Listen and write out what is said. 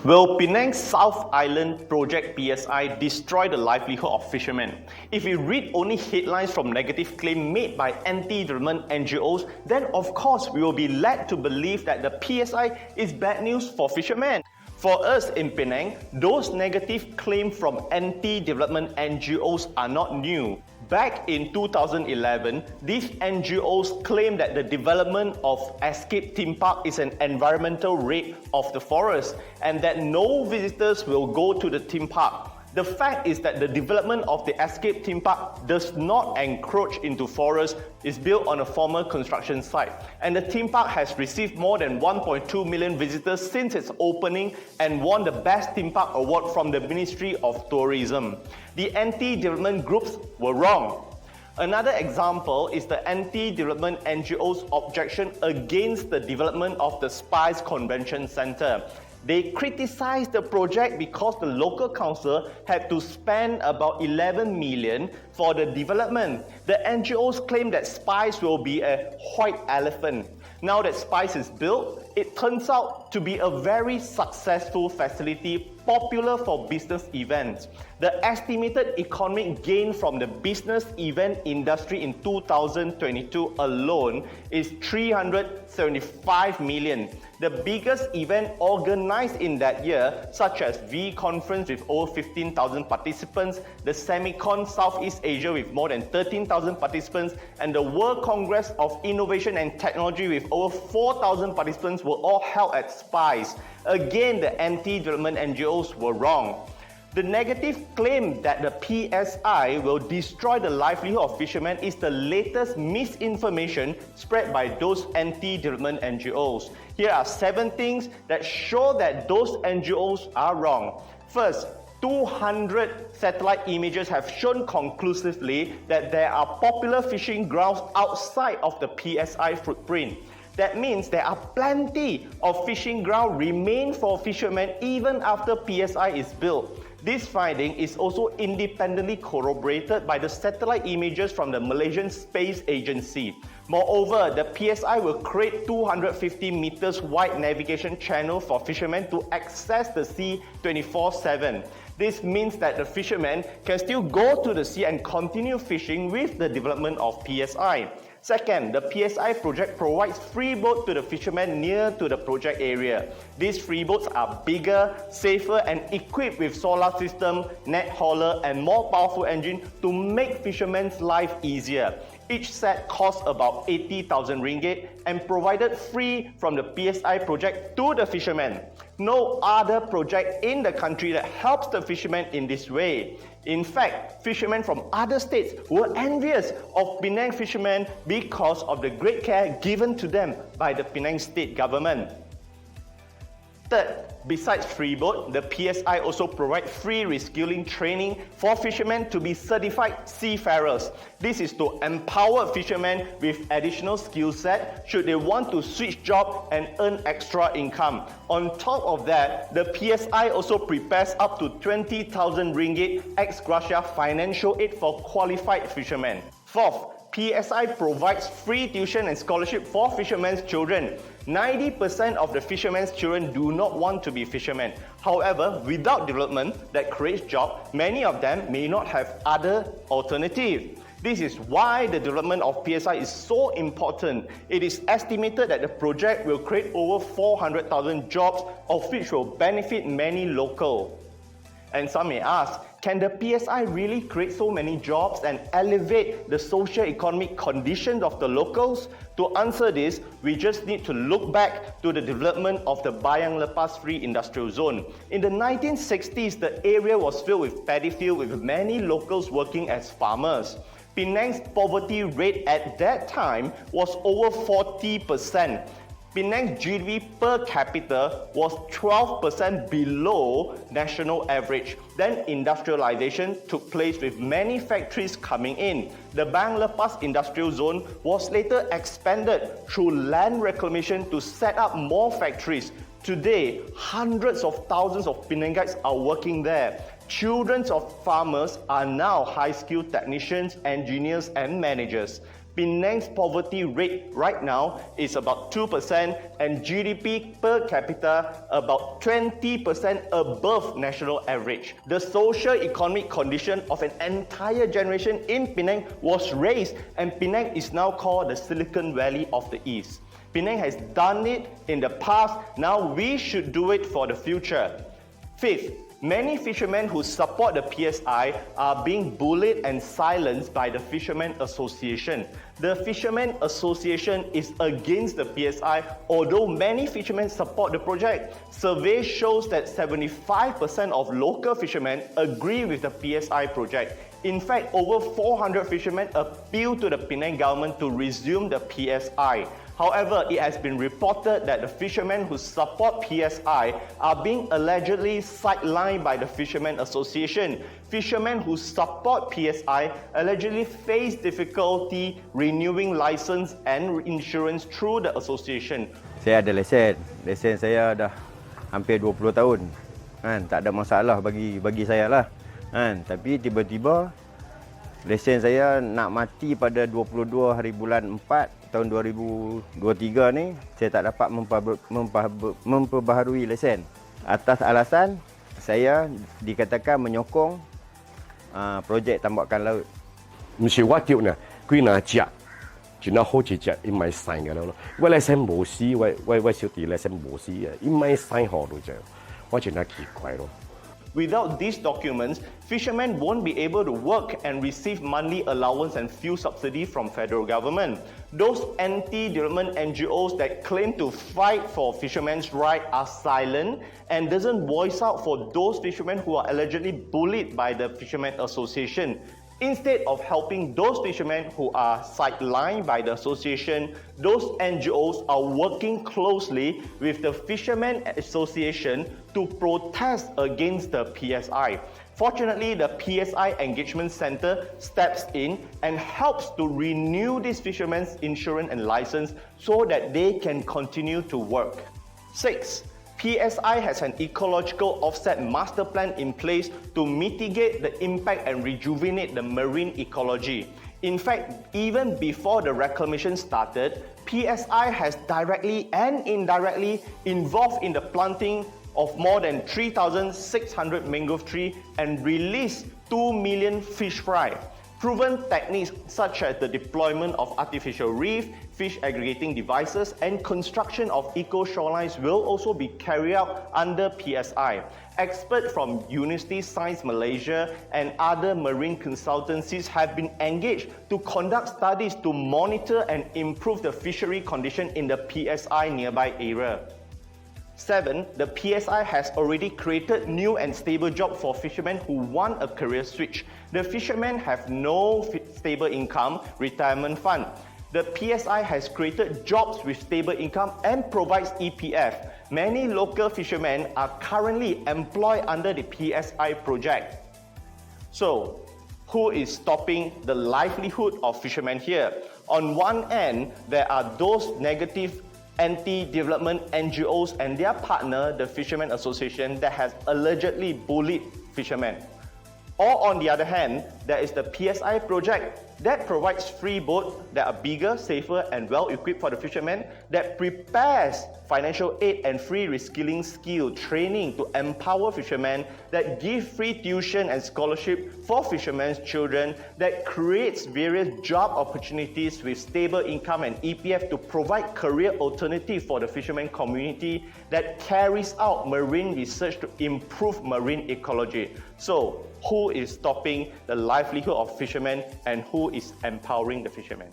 Will Penang South Island Project PSI destroy the livelihood of fishermen? If we read only headlines from negative claims made by anti-development NGOs, then of course we will be led to believe that the PSI is bad news for fishermen. For us in Penang, those negative claims from anti-development NGOs are not new. Back in 2011, these NGOs claimed that the development of escape theme park is an environmental rape of the forest and that no visitors will go to the theme park. The fact is that the development of the escape theme park does not encroach into forest, is built on a former construction site. And the theme park has received more than 1.2 million visitors since its opening and won the Best Theme Park Award from the Ministry of Tourism. The anti-development groups were wrong. Another example is the anti-development NGO's objection against the development of the Spice Convention Centre. They criticized the project because the local council had to spend about 11 million for the development. The NGOs claim that Spice will be a white elephant. Now that Spice is built, it turns out to be a very successful facility, popular for business events. The estimated economic gain from the business event industry in 2022 alone is 375 million. The biggest event organized in that year, such as V Conference with over 15,000 participants, the Semicon Southeast Asia with more than 13,000 participants, and the World Congress of Innovation and Technology with over 4,000 participants were all held at Spice. Again, the anti-development NGOs were wrong. The negative claim that the PSI will destroy the livelihood of fishermen is the latest misinformation spread by those anti-development NGOs. Here are 7 things that show that those NGOs are wrong. First, 200 satellite images have shown conclusively that there are popular fishing grounds outside of the PSI footprint. That means there are plenty of fishing grounds remain for fishermen even after PSI is built. This finding is also independently corroborated by the satellite images from the Malaysian Space Agency. Moreover, the PSI will create 250 meters wide navigation channel for fishermen to access the sea 24/7. This means that the fishermen can still go to the sea and continue fishing with the development of PSI. Second, the PSI project provides free boats to the fishermen near to the project area. These free boats are bigger, safer and equipped with solar system, net hauler and more powerful engine to make fishermen's life easier. Each set costs about 80,000 ringgit and provided free from the PSI project to the fishermen. No other project in the country that helps the fishermen in this way. In fact, fishermen from other states were envious of Penang fishermen because of the great care given to them by the Penang state government. Third, besides free boat, the PSI also provides free reskilling training for fishermen to be certified seafarers. This is to empower fishermen with additional skill set should they want to switch job and earn extra income. On top of that, the PSI also prepares up to 20,000 ringgit ex-gratia financial aid for qualified fishermen. Fourth, PSI provides free tuition and scholarship for fishermen's children. 90% of the fishermen's children do not want to be fishermen. However, without development that creates jobs, many of them may not have other alternatives. This is why the development of PSI is so important. It is estimated that the project will create over 400,000 jobs, of which will benefit many locals. And some may ask, can the PSI really create so many jobs and elevate the socio-economic conditions of the locals? To answer this, we just need to look back to the development of the Bayang Lepas Free Industrial Zone. In the 1960s, the area was filled with paddy field with many locals working as farmers. Penang's poverty rate at that time was over 40%. Penang's GDP per capita was 12% below national average. Then industrialization took place with many factories coming in. The Bayang Lepas Industrial Zone was later expanded through land reclamation to set up more factories. Today, hundreds of thousands of Penangites are working there. Children of farmers are now high-skilled technicians, engineers and managers. Penang's poverty rate right now is about 2% and GDP per capita about 20% above national average. The socio-economic condition of an entire generation in Penang was raised, and Penang is now called the Silicon Valley of the East. Penang has done it in the past, now we should do it for the future. Fifth, many fishermen who support the PSI are being bullied and silenced by the Fishermen Association. The Fishermen Association is against the PSI, although many fishermen support the project. Survey shows that 75% of local fishermen agree with the PSI project. In fact, over 400 fishermen appeal to the Penang government to resume the PSI. However, it has been reported that the fishermen who support PSI are being allegedly sidelined by the Fishermen Association. Fishermen who support PSI allegedly face difficulty renewing license and insurance through the association. Saya ada lesen saya dah hampir 20 tahun. Tak ada masalah bagi saya lah. Tapi tiba-tiba lesen saya nak mati pada 22 hari bulan 4 tahun 2023 ni, saya tak dapat memperbaharui lesen. Atas alasan saya dikatakan menyokong projek tambakan laut. 唔是我丢呢，几那只，只那好几只，伊咪sign噶咯。我来生无事，我小弟来生无事啊，伊咪 sign 好到啫，我觉得奇怪咯。 Without these documents, fishermen won't be able to work and receive monthly allowance and fuel subsidy from federal government. Those anti-development NGOs that claim to fight for fishermen's rights are silent and doesn't voice out for those fishermen who are allegedly bullied by the Fishermen Association. Instead of helping those fishermen who are sidelined by the association, those NGOs are working closely with the Fishermen Association to protest against the PSI. Fortunately, the PSI Engagement Center steps in and helps to renew these fishermen's insurance and license so that they can continue to work. 6. PSI has an ecological offset master plan in place to mitigate the impact and rejuvenate the marine ecology. In fact, even before the reclamation started, PSI has directly and indirectly involved in the planting of more than 3,600 mangrove trees and released 2 million fish fry. Proven techniques such as the deployment of artificial reef, fish aggregating devices, and construction of eco-shorelines will also be carried out under PSI. Experts from University Science Malaysia and other marine consultancies have been engaged to conduct studies to monitor and improve the fishery condition in the PSI nearby area. 7. The PSI has already created new and stable jobs for fishermen who want a career switch. The fishermen have no stable income retirement fund. The PSI has created jobs with stable income and provides EPF. Many local fishermen are currently employed under the PSI project. So, who is stopping the livelihood of fishermen here? On one end, there are those negative anti-development NGOs and their partner, the Fishermen Association, that has allegedly bullied fishermen. Or on the other hand, there is the PSI project that provides free boats that are bigger, safer, and well-equipped for the fishermen, that prepares financial aid and free reskilling skill training to empower fishermen, that give free tuition and scholarship for fishermen's children, that creates various job opportunities with stable income and EPF to provide career alternative for the fishermen community, that carries out marine research to improve marine ecology. So, who is stopping the livelihood of fishermen and who is empowering the fishermen?